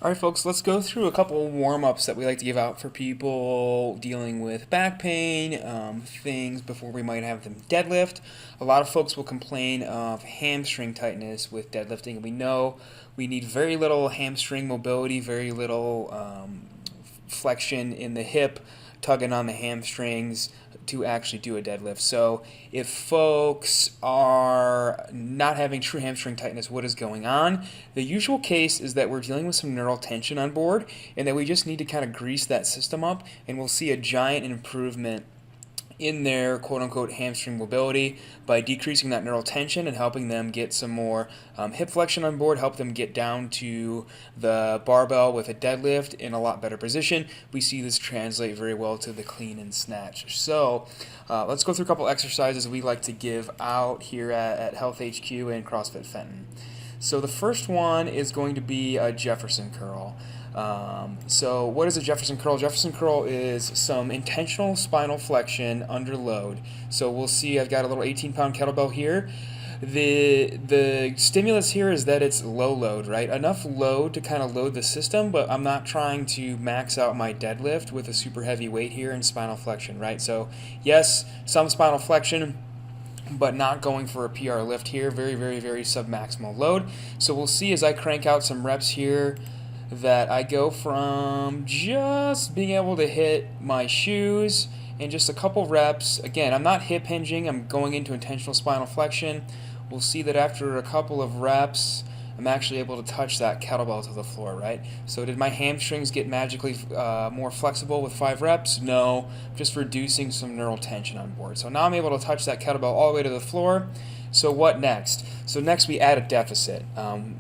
All right, folks, let's go through a couple warm-ups that we like to give out for people dealing with back pain, things before we might have them deadlift. A lot of folks will complain of hamstring tightness with deadlifting. We know we need very little hamstring mobility, very little flexion in the hip, tugging on the hamstrings to actually do a deadlift. So if folks are not having true hamstring tightness, what is going on? The usual case is that we're dealing with some neural tension on board and that we just need to kind of grease that system up, and we'll see a giant improvement in their quote unquote hamstring mobility by decreasing that neural tension and helping them get some more hip flexion on board, help them get down to the barbell with a deadlift in a lot better position. We see this translate very well to the clean and snatch. So let's go through a couple exercises we like to give out here at Health HQ and CrossFit Fenton. So the first one is going to be a Jefferson curl. So what is a Jefferson curl? Jefferson curl is some intentional spinal flexion under load. So we'll see I've got a little 18-pound kettlebell here. The stimulus here is that it's low load, right? Enough load to kind of load the system, but I'm not trying to max out my deadlift with a super heavy weight here in spinal flexion, right? So yes, some spinal flexion, but not going for a PR lift here. Very, very, very submaximal load. So we'll see as I crank out some reps here that I go from just being able to hit my shoes in just a couple reps. Again, I'm not hip hinging, I'm going into intentional spinal flexion. We'll see that after a couple of reps, I'm actually able to touch that kettlebell to the floor, right? So did my hamstrings get magically more flexible with 5 reps? No, just reducing some neural tension on board. So now I'm able to touch that kettlebell all the way to the floor. So what next? So next we add a deficit.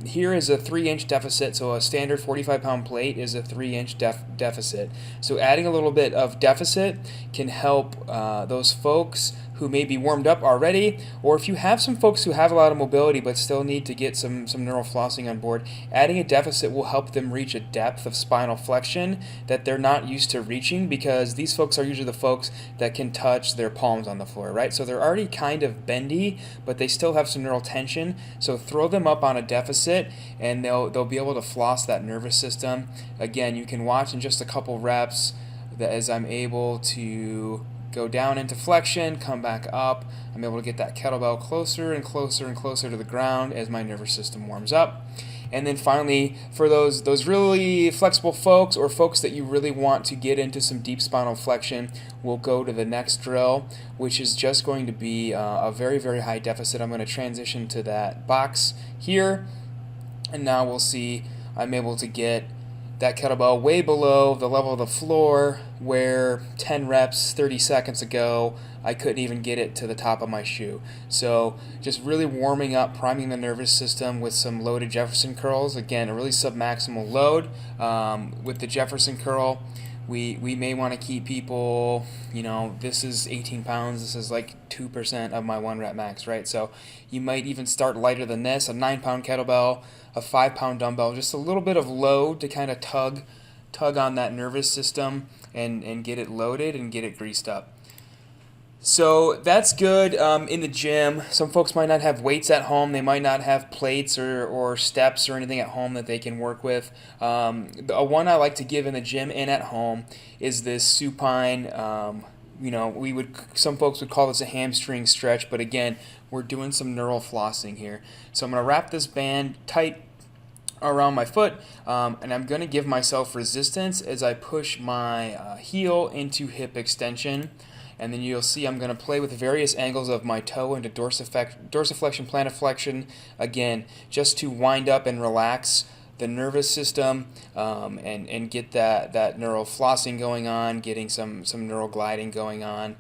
Here is a 3-inch deficit, so a standard 45-pound plate is a 3-inch deficit. So adding a little bit of deficit can help those folks who may be warmed up already, or if you have some folks who have a lot of mobility but still need to get some neural flossing on board, adding a deficit will help them reach a depth of spinal flexion that they're not used to reaching, because these folks are usually the folks that can touch their palms on the floor, right? So they're already kind of bendy, but they still have some neural tension. So throw them up on a deficit and they'll be able to floss that nervous system. Again, you can watch in just a couple reps that as I'm able to go down into flexion, come back up, I'm able to get that kettlebell closer and closer and closer to the ground as my nervous system warms up. And then finally, for those really flexible folks or folks that you really want to get into some deep spinal flexion, we'll go to the next drill, which is just going to be a very, very high deficit. I'm going to transition to that box here, and now we'll see I'm able to get that kettlebell way below the level of the floor, where 10 reps 30 seconds ago I couldn't even get it to the top of my shoe. So just really warming up, priming the nervous system with some loaded Jefferson curls. Again, a really submaximal load. With the Jefferson curl, we may want to keep people, this is 18 pounds, this is like 2% of my 1 rep max, right? So you might even start lighter than this, a 9-pound kettlebell, a 5-pound dumbbell, just a little bit of load to kind of tug on that nervous system and get it loaded and get it greased up. So that's good in the gym. Some folks might not have weights at home. They might not have plates or steps or anything at home that they can work with. The one I like to give in the gym and at home is this supine. Some folks would call this a hamstring stretch, but again, we're doing some neural flossing here. So I'm going to wrap this band tight around my foot, and I'm going to give myself resistance as I push my heel into hip extension. And then you'll see I'm going to play with various angles of my toe into dorsiflexion, plantarflexion, again, just to wind up and relax the nervous system and get that neural flossing going on, getting some neural gliding going on,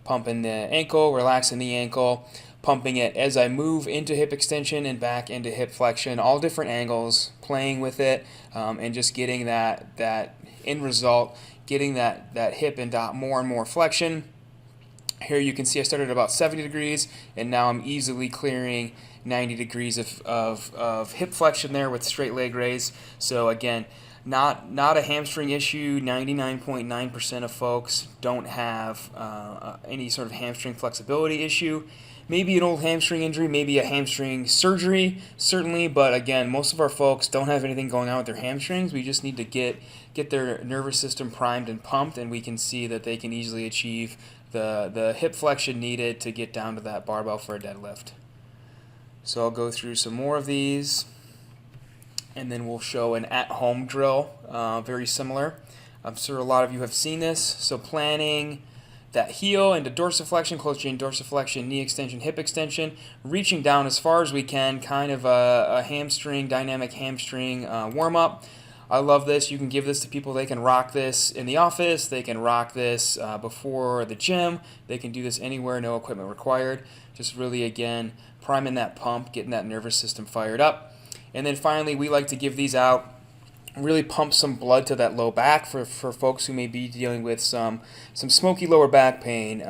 pumping the ankle, relaxing the ankle, pumping it as I move into hip extension and back into hip flexion, all different angles, playing with it, and just getting that end result, getting that hip into more and more flexion. Here you can see I started at about 70 degrees, and now I'm easily clearing 90 degrees of hip flexion there with straight leg raise. So again, not a hamstring issue. 99.9% of folks don't have any sort of hamstring flexibility issue. maybe an old hamstring injury, maybe a hamstring surgery, certainly. But again, most of our folks don't have anything going on with their hamstrings. We just need to get their nervous system primed and pumped, and we can see that they can easily achieve the hip flexion needed to get down to that barbell for a deadlift. So I'll go through some more of these, and then we'll show an at-home drill, very similar. I'm sure a lot of you have seen this. So planning that heel into dorsiflexion, close chain dorsiflexion, knee extension, hip extension, reaching down as far as we can, kind of a hamstring, dynamic hamstring warm-up. I love this. You can give this to people. They can rock this in the office. They can rock this before the gym. They can do this anywhere, no equipment required. Just really, again, priming that pump, getting that nervous system fired up. And then finally, we like to give these out, really pump some blood to that low back for folks who may be dealing with some smoky lower back pain,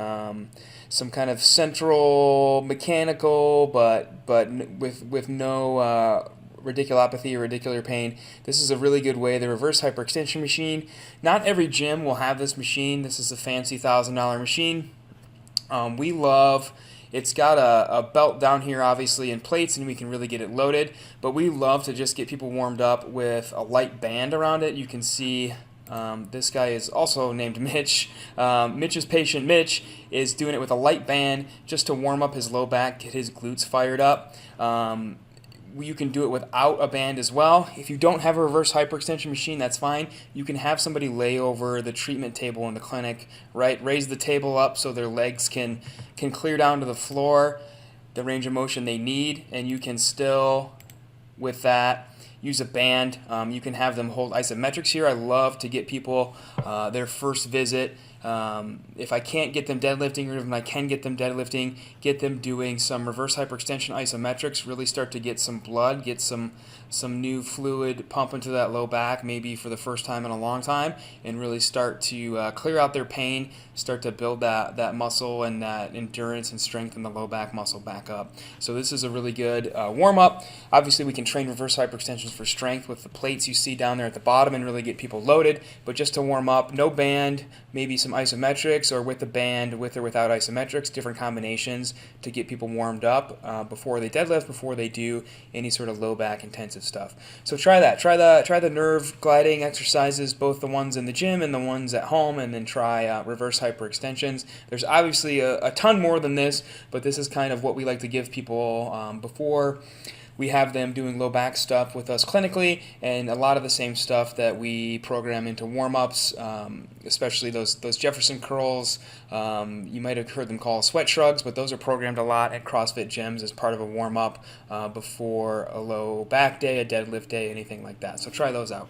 some kind of central mechanical, but with no radiculopathy or radicular pain. This is a really good way. The reverse hyperextension machine. Not every gym will have this machine. This is a fancy $1,000 machine. We love. It's got a belt down here, obviously, and plates, and we can really get it loaded. But we love to just get people warmed up with a light band around it. You can see this guy is also named Mitch. Mitch's patient, Mitch, is doing it with a light band just to warm up his low back, get his glutes fired up. You can do it without a band as well. If you don't have a reverse hyperextension machine, that's fine. You can have somebody lay over the treatment table in the clinic, right? Raise the table up so their legs can clear down to the floor, the range of motion they need, and you can still, with that, use a band. You can have them hold isometrics here. I love to get people their first visit. If I can't get them deadlifting, or even I can get them deadlifting, get them doing some reverse hyperextension isometrics, really start to get some blood, get some new fluid pump into that low back, maybe for the first time in a long time, and really start to clear out their pain, start to build that muscle and that endurance and strength in the low back muscle back up. So this is a really good warm-up. Obviously, we can train reverse hyperextensions for strength with the plates you see down there at the bottom and really get people loaded, but just to warm up, no band, maybe some isometrics, or with the band, with or without isometrics, different combinations to get people warmed up before they deadlift, before they do any sort of low back intensive stuff. So try that. Try the nerve gliding exercises, both the ones in the gym and the ones at home, and then try reverse hyperextensions. There's obviously a ton more than this, but this is kind of what we like to give people before we have them doing low back stuff with us clinically, and a lot of the same stuff that we program into warm-ups, especially those Jefferson curls. You might have heard them called sweat shrugs, but those are programmed a lot at CrossFit gyms as part of a warm-up before a low back day, a deadlift day, anything like that. So try those out.